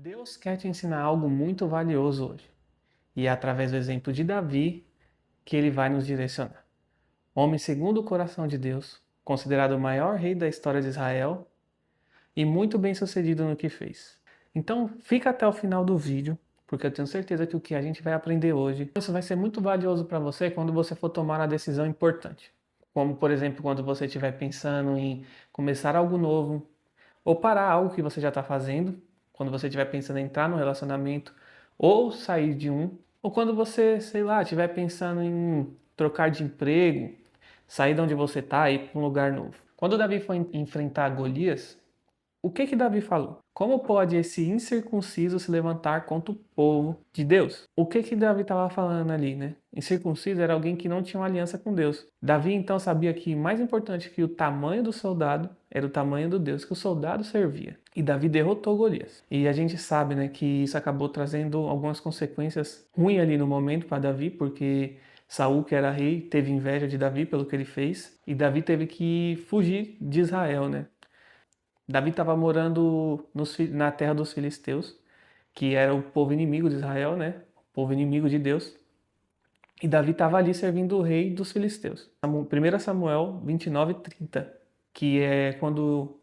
Deus quer te ensinar algo muito valioso hoje. E é através do exemplo de Davi que ele vai nos direcionar. Homem segundo o coração de Deus, considerado o maior rei da história de Israel e muito bem sucedido no que fez. Então, fica até o final do vídeo, porque eu tenho certeza que o que a gente vai aprender hoje, isso vai ser muito valioso para você quando você for tomar uma decisão importante. Como, por exemplo, quando você estiver pensando em começar algo novo, ou parar algo que você já está fazendo, quando você estiver pensando em entrar no relacionamento, ou sair de um, ou quando você, sei lá, estiver pensando em trocar de emprego, sair de onde você está e ir para um lugar novo. Quando Davi foi enfrentar Golias, o que Davi falou? Como pode esse incircunciso se levantar contra o povo de Deus? O que Davi estava falando ali, né? Incircunciso era alguém que não tinha uma aliança com Deus. Davi então sabia que mais importante que o tamanho do soldado era o tamanho do Deus que o soldado servia. E Davi derrotou Golias. E a gente sabe, né, que isso acabou trazendo algumas consequências ruins ali no momento para Davi, porque Saul, que era rei, teve inveja de Davi pelo que ele fez, e Davi teve que fugir de Israel, né? Davi estava morando na terra dos filisteus, que era o povo inimigo de Israel, né? O povo inimigo de Deus. E Davi estava ali servindo o rei dos filisteus. 1 Samuel 29:30, que é quando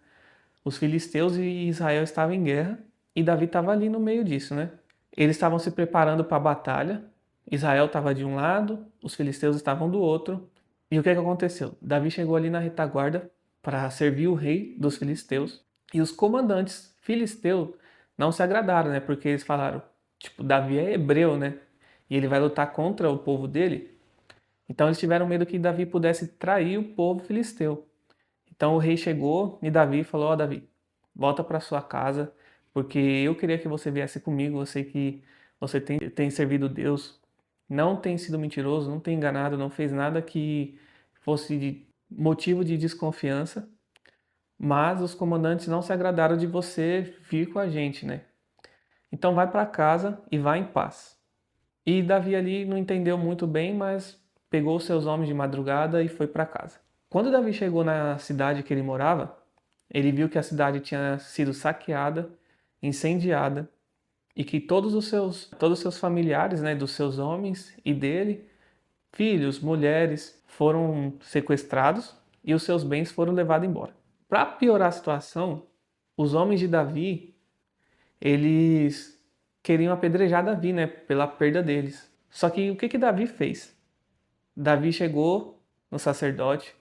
os filisteus e Israel estavam em guerra, e Davi estava ali no meio disso, né? Eles estavam se preparando para a batalha. Israel estava de um lado, os filisteus estavam do outro. E o que aconteceu? Davi chegou ali na retaguarda para servir o rei dos filisteus. E os comandantes filisteus não se agradaram, né? Porque eles falaram, tipo, Davi é hebreu, né? E ele vai lutar contra o povo dele. Então eles tiveram medo que Davi pudesse trair o povo filisteu. Então o rei chegou e Davi falou: Ó, Davi, volta para sua casa, porque eu queria que você viesse comigo. Eu sei que você tem servido Deus, não tem sido mentiroso, não tem enganado, não fez nada que fosse motivo de desconfiança. Mas os comandantes não se agradaram de você vir com a gente, né? Então vai para casa e vai em paz. E Davi ali não entendeu muito bem, mas pegou seus homens de madrugada e foi para casa. Quando Davi chegou na cidade que ele morava, ele viu que a cidade tinha sido saqueada, incendiada e que todos os seus familiares, né, dos seus homens e dele, filhos, mulheres, foram sequestrados e os seus bens foram levados embora. Para piorar a situação, os homens de Davi, eles queriam apedrejar Davi, né, pela perda deles. Só que o que Davi fez? Davi chegou no sacerdote,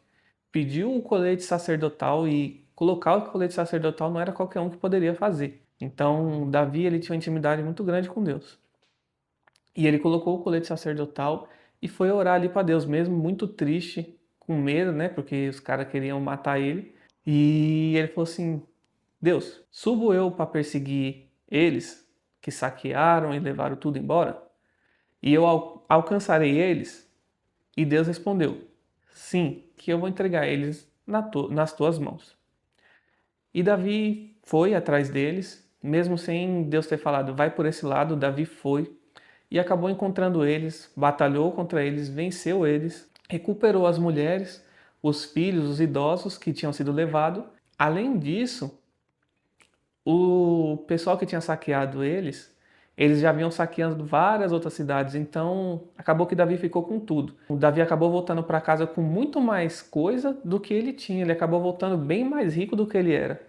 pediu o colete sacerdotal, e colocar o colete sacerdotal não era qualquer um que poderia fazer. Então, Davi ele tinha uma intimidade muito grande com Deus. E ele colocou o colete sacerdotal e foi orar ali para Deus mesmo, muito triste, com medo, né, porque os caras queriam matar ele. E ele falou assim: Deus, subo eu para perseguir eles que saquearam e levaram tudo embora? E eu alcançarei eles? E Deus respondeu: sim, que eu vou entregar eles nas tuas mãos. E Davi foi atrás deles, mesmo sem Deus ter falado, vai por esse lado. Davi foi e acabou encontrando eles, batalhou contra eles, venceu eles, recuperou as mulheres, os filhos, os idosos que tinham sido levados. Além disso, o pessoal que tinha saqueado eles já vinham saqueando várias outras cidades, então acabou que Davi ficou com tudo. O Davi acabou voltando para casa com muito mais coisa do que ele tinha, ele acabou voltando bem mais rico do que ele era.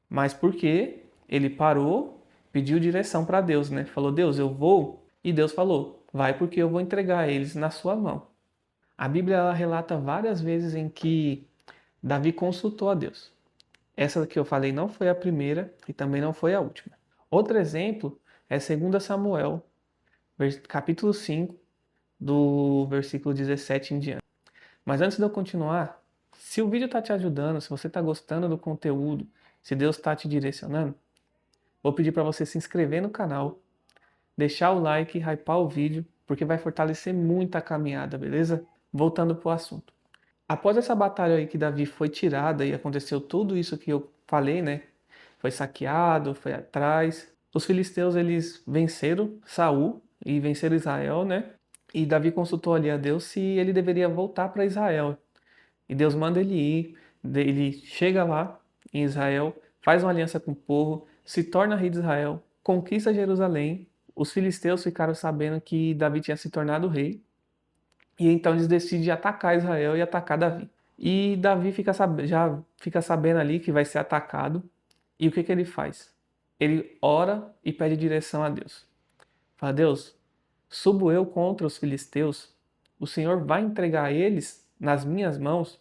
Mas porque ele parou, pediu direção para Deus, né? Falou: Deus, eu vou. E Deus falou: vai, porque eu vou entregar eles na sua mão. A Bíblia ela relata várias vezes em que Davi consultou a Deus. Essa que eu falei não foi a primeira e também não foi a última. Outro exemplo é 2 Samuel, capítulo 5, do versículo 17 em diante. Mas antes de eu continuar, se o vídeo está te ajudando, se você está gostando do conteúdo, se Deus está te direcionando, vou pedir para você se inscrever no canal, deixar o like e hypar o vídeo, porque vai fortalecer muito a caminhada, beleza? Voltando para o assunto. Após essa batalha aí que Davi foi tirada e aconteceu tudo isso que eu falei, né? Foi saqueado, foi atrás. Os filisteus eles venceram Saul e venceram Israel, né? E Davi consultou ali a Deus se ele deveria voltar para Israel. E Deus manda ele ir. Ele chega lá em Israel, faz uma aliança com o povo, se torna rei de Israel conquista Jerusalém, os filisteus ficaram sabendo que Davi tinha se tornado rei, e então eles decidem atacar Israel e atacar Davi. E Davi já fica sabendo ali que vai ser atacado, e o que ele faz? Ele ora e pede direção a Deus. Fala, Deus, subo eu contra os filisteus, o Senhor vai entregar eles nas minhas mãos?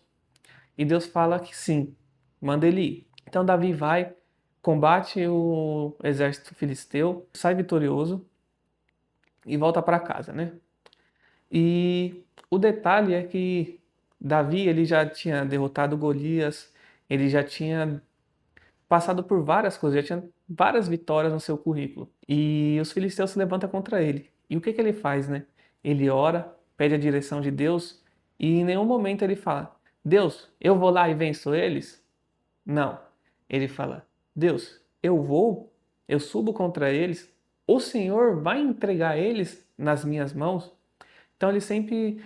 E Deus fala que sim, manda ele ir. Então Davi vai, combate o exército filisteu, sai vitorioso e volta para casa, né? E o detalhe é que Davi ele já tinha derrotado Golias, ele já tinha passado por várias coisas, já tinha várias vitórias no seu currículo. E os filisteus se levantam contra ele. E o que ele faz, né? Ele ora, pede a direção de Deus e em nenhum momento ele fala: Deus, eu vou lá e venço eles? Não. Ele fala: Deus, eu subo contra eles, o Senhor vai entregar eles nas minhas mãos? Então ele sempre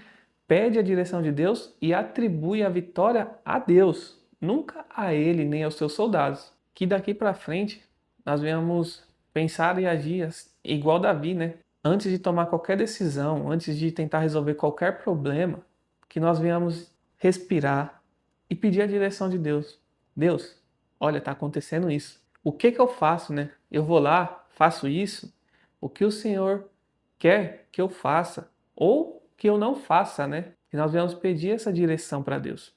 pede a direção de Deus e atribui a vitória a Deus, nunca a ele nem aos seus soldados. Que daqui para frente nós venhamos pensar e agir igual Davi, né? Antes de tomar qualquer decisão, antes de tentar resolver qualquer problema, que nós venhamos respirar e pedir a direção de Deus. Deus, olha, está acontecendo isso. O que eu faço, né? Eu vou lá, faço isso. O que o Senhor quer que eu faça ou que eu não faça, né? E nós venhamos pedir essa direção para Deus,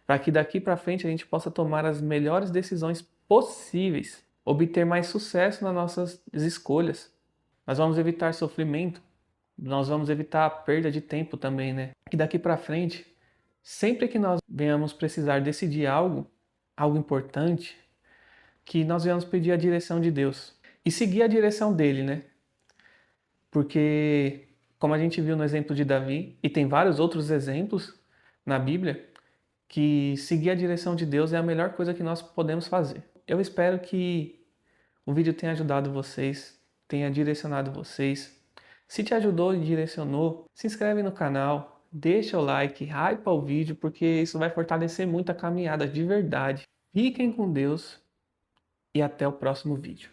para que daqui para frente a gente possa tomar as melhores decisões possíveis, obter mais sucesso nas nossas escolhas. Nós vamos evitar sofrimento, nós vamos evitar a perda de tempo também, né? Que daqui para frente, sempre que nós venhamos precisar decidir algo importante, que nós venhamos pedir a direção de Deus e seguir a direção dele, né? Porque, como a gente viu no exemplo de Davi, e tem vários outros exemplos na Bíblia, que seguir a direção de Deus é a melhor coisa que nós podemos fazer. Eu espero que o vídeo tenha ajudado vocês, tenha direcionado vocês. Se te ajudou e direcionou, se inscreve no canal, deixa o like, hypa o vídeo, porque isso vai fortalecer muito a caminhada de verdade. Fiquem com Deus e até o próximo vídeo.